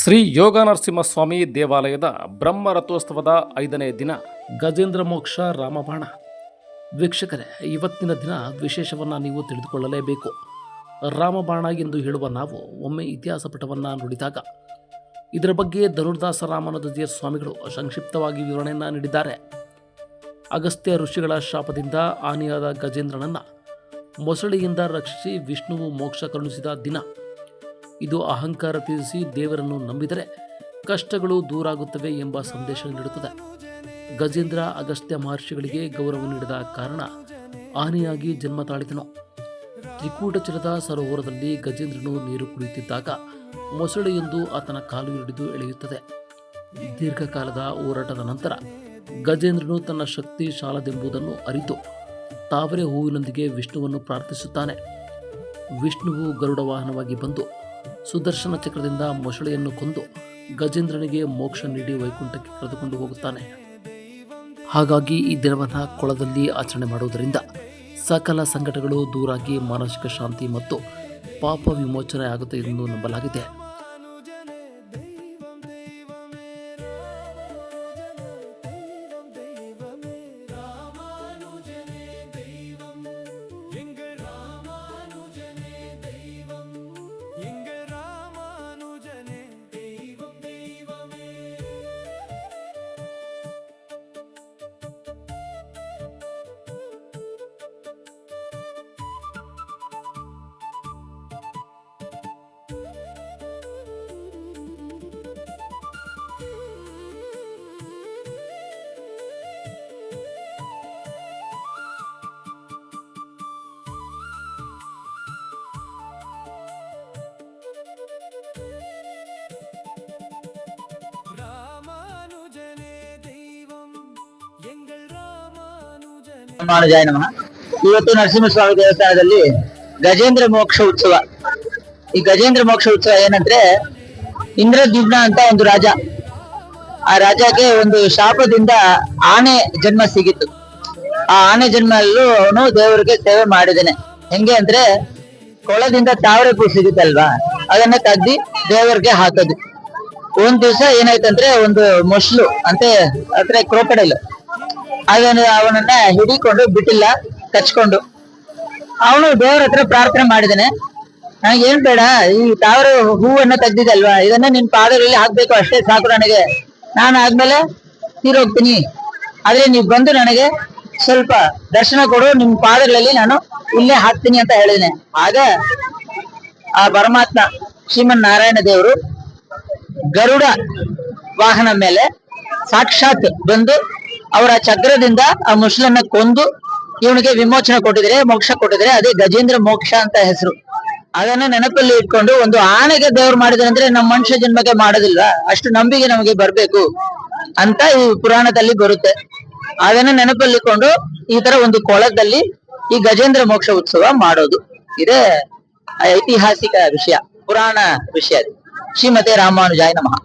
ಶ್ರೀ ಯೋಗ ನರಸಿಂಹಸ್ವಾಮಿ ದೇವಾಲಯದ ಬ್ರಹ್ಮ ರಥೋತ್ಸವದ 5ನೇ ದಿನ ಗಜೇಂದ್ರ ಮೋಕ್ಷ ರಾಮಬಾಣ. ವೀಕ್ಷಕರೇ, ಇವತ್ತಿನ ದಿನ ವಿಶೇಷವನ್ನು ನೀವು ತಿಳಿದುಕೊಳ್ಳಲೇಬೇಕು. ರಾಮಬಾಣ ಎಂದು ಹೇಳುವ ನಾವು ಒಮ್ಮೆ ಇತಿಹಾಸ ಪಟವನ್ನು ನುಡಿದಾಗ ಇದರ ಬಗ್ಗೆ ಧನುರ್ದಾಸ ರಾಮಾನುಜ ಸ್ವಾಮಿಗಳು ಸಂಕ್ಷಿಪ್ತವಾಗಿ ವಿವರಣೆಯನ್ನು ನೀಡಿದ್ದಾರೆ. ಅಗಸ್ತ್ಯ ಋಷಿಗಳ ಶಾಪದಿಂದ ಹಾನಿಯಾದ ಗಜೇಂದ್ರನನ್ನು ಮೊಸಳೆಯಿಂದ ರಕ್ಷಿಸಿ ವಿಷ್ಣುವು ಮೋಕ್ಷ ಕರುಣಿಸಿದ ದಿನ ಇದು. ಅಹಂಕಾರ ತ್ಯಜಿಸಿ ದೇವರನ್ನು ನಂಬಿದರೆ ಕಷ್ಟಗಳು ದೂರಾಗುತ್ತವೆ ಎಂಬ ಸಂದೇಶ ನೀಡುತ್ತದೆ. ಗಜೇಂದ್ರ ಅಗಸ್ತ್ಯ ಮಹರ್ಷಿಗಳಿಗೆ ಗೌರವ ನೀಡಿದ ಕಾರಣ ಆನೆಯಾಗಿ ಜನ್ಮ ತಾಳಿದನು. ತ್ರಿಕೂಟಚಲದ ಸರೋವರದಲ್ಲಿ ಗಜೇಂದ್ರನು ನೀರು ಕುಡಿಯುತ್ತಿದ್ದಾಗ ಮೊಸಳೆಯೊಂದು ಆತನ ಕಾಲು ಹಿಡಿದು ಎಳೆಯುತ್ತದೆ. ದೀರ್ಘಕಾಲದ ಹೋರಾಟದ ನಂತರ ಗಜೇಂದ್ರನು ತನ್ನ ಶಕ್ತಿ ಶಾಲದೆಂಬುದನ್ನು ಅರಿತು ತಾವರೆ ಹೂವಿನೊಂದಿಗೆ ವಿಷ್ಣುವನ್ನು ಪ್ರಾರ್ಥಿಸುತ್ತಾನೆ. ವಿಷ್ಣುವು ಗರುಡ ವಾಹನವಾಗಿ ಬಂದು ಸುದರ್ಶನ ಚಕ್ರದಿಂದ ಮೊಸಳೆಯನ್ನು ಕೊಂದು ಗಜೇಂದ್ರನಿಗೆ ಮೋಕ್ಷ ನೀಡಿ ವೈಕುಂಠಕ್ಕೆ ಕರೆದುಕೊಂಡು ಹೋಗುತ್ತಾನೆ. ಹಾಗಾಗಿ ಈ ದಿನವನ್ನು ಕೊಳದಲ್ಲಿ ಆಚರಣೆ ಮಾಡುವುದರಿಂದ ಸಕಲ ಸಂಕಟಗಳು ದೂರಾಗಿ ಮಾನಸಿಕ ಶಾಂತಿ ಮತ್ತು ಪಾಪ ವಿಮೋಚನೆ ಆಗುತ್ತೆ ಎಂದು ನಂಬಲಾಗಿದೆ. ರಾಮಾನುಜಾಯ ನಮಃ. ಇವತ್ತು ನರಸಿಂಹಸ್ವಾಮಿ ದೇವಸ್ಥಾನದಲ್ಲಿ ಗಜೇಂದ್ರ ಮೋಕ್ಷ ಉತ್ಸವ. ಈ ಗಜೇಂದ್ರ ಮೋಕ್ಷ ಉತ್ಸವ ಏನಂದ್ರೆ, ಇಂದ್ರದ್ಯುಮ್ನ ಅಂತ ಒಂದು ರಾಜ, ಆ ರಾಜಕ್ಕೆ ಒಂದು ಶಾಪದಿಂದ ಆನೆ ಜನ್ಮ ಸಿಗಿತ್ತು. ಆ ಆನೆ ಜನ್ಮಲ್ಲೂ ಅವನು ದೇವರಿಗೆ ಸೇವೆ ಮಾಡಿದ್ದೇನೆ. ಹೆಂಗೆ ಅಂದ್ರೆ, ಕೊಳದಿಂದ ತಾವರೆ ಪೂ ಸಿಗುತ್ತಲ್ವಾ, ಅದನ್ನ ತೆಗ್ದಿ ದೇವರಿಗೆ ಹಾಕೋದು. ಒಂದ್ ದಿವ್ಸ ಏನಾಯ್ತಂದ್ರೆ, ಒಂದು ಮೊಸಳು ಅಂತೆ ಅಂದ್ರೆ ಕ್ರೋಕಡೈಲ್ ಅವನನ್ನ ಹಿಡಿಕೊಂಡು ಬಿಟ್ಟಿಲ್ಲ, ಕಚ್ಕೊಂಡು. ಅವನು ದೇವರ ಹತ್ರ ಪ್ರಾರ್ಥನೆ ಮಾಡಿದಾನೆ, ನನಗೆ ಏನ್ ಬೇಡ, ಈ ತಾವರೆ ಹೂವನ್ನ ತೆಗ್ದಿದಲ್ವಾ, ಇದನ್ನ ನಿನ್ ಪಾದಗಳಲ್ಲಿ ಹಾಕ್ಬೇಕು, ಅಷ್ಟೇ ಸಾಕು ನನಗೆ. ನಾನು ಆದ್ಮೇಲೆ ತೀರೋಗ್ತೀನಿ, ಆದ್ರೆ ನೀವು ಬಂದು ನನಗೆ ಸ್ವಲ್ಪ ದರ್ಶನ ಕೊಡು, ನಿಮ್ ಪಾದಗಳಲ್ಲಿ ನಾನು ಇಲ್ಲೇ ಹಾಕ್ತೀನಿ ಅಂತ ಹೇಳಿದ್ದೇನೆ. ಆಗ ಆ ಪರಮಾತ್ಮ ಶ್ರೀಮನ್ ನಾರಾಯಣ ದೇವರು ಗರುಡ ವಾಹನ ಮೇಲೆ ಸಾಕ್ಷಾತ್ ಬಂದು ಅವರ ಚಕ್ರದಿಂದ ಆ ಮುಸಲನ್ನ ಕೊಂದು ಇವನಿಗೆ ವಿಮೋಚನೆ ಕೊಟ್ಟಿದ್ರೆ, ಮೋಕ್ಷ ಕೊಟ್ಟಿದ್ರೆ, ಅದೇ ಗಜೇಂದ್ರ ಮೋಕ್ಷ ಅಂತ ಹೆಸರು. ಅದನ್ನ ನೆನಪಲ್ಲಿ ಇಟ್ಕೊಂಡು, ಒಂದು ಆನೆಗೆ ದೇವ್ರು ಮಾಡಿದ್ರೆ ಅಂದ್ರೆ ನಮ್ಮ ಮನುಷ್ಯ ಜನ್ಮಕ್ಕೆ ಮಾಡೋದಿಲ್ವಾ, ಅಷ್ಟು ನಂಬಿಕೆ ನಮಗೆ ಬರ್ಬೇಕು ಅಂತ ಈ ಪುರಾಣದಲ್ಲಿ ಬರುತ್ತೆ. ಅದನ್ನ ನೆನಪಲ್ಲಿಕೊಂಡು ಈ ತರ ಒಂದು ಕೊಳದಲ್ಲಿ ಈ ಗಜೇಂದ್ರ ಮೋಕ್ಷ ಉತ್ಸವ ಮಾಡೋದು, ಇದೇ ಐತಿಹಾಸಿಕ ವಿಷಯ, ಪುರಾಣ ವಿಷಯ. ಶ್ರೀಮತೆ ರಾಮಾನುಜಾಯ ನಮಃ.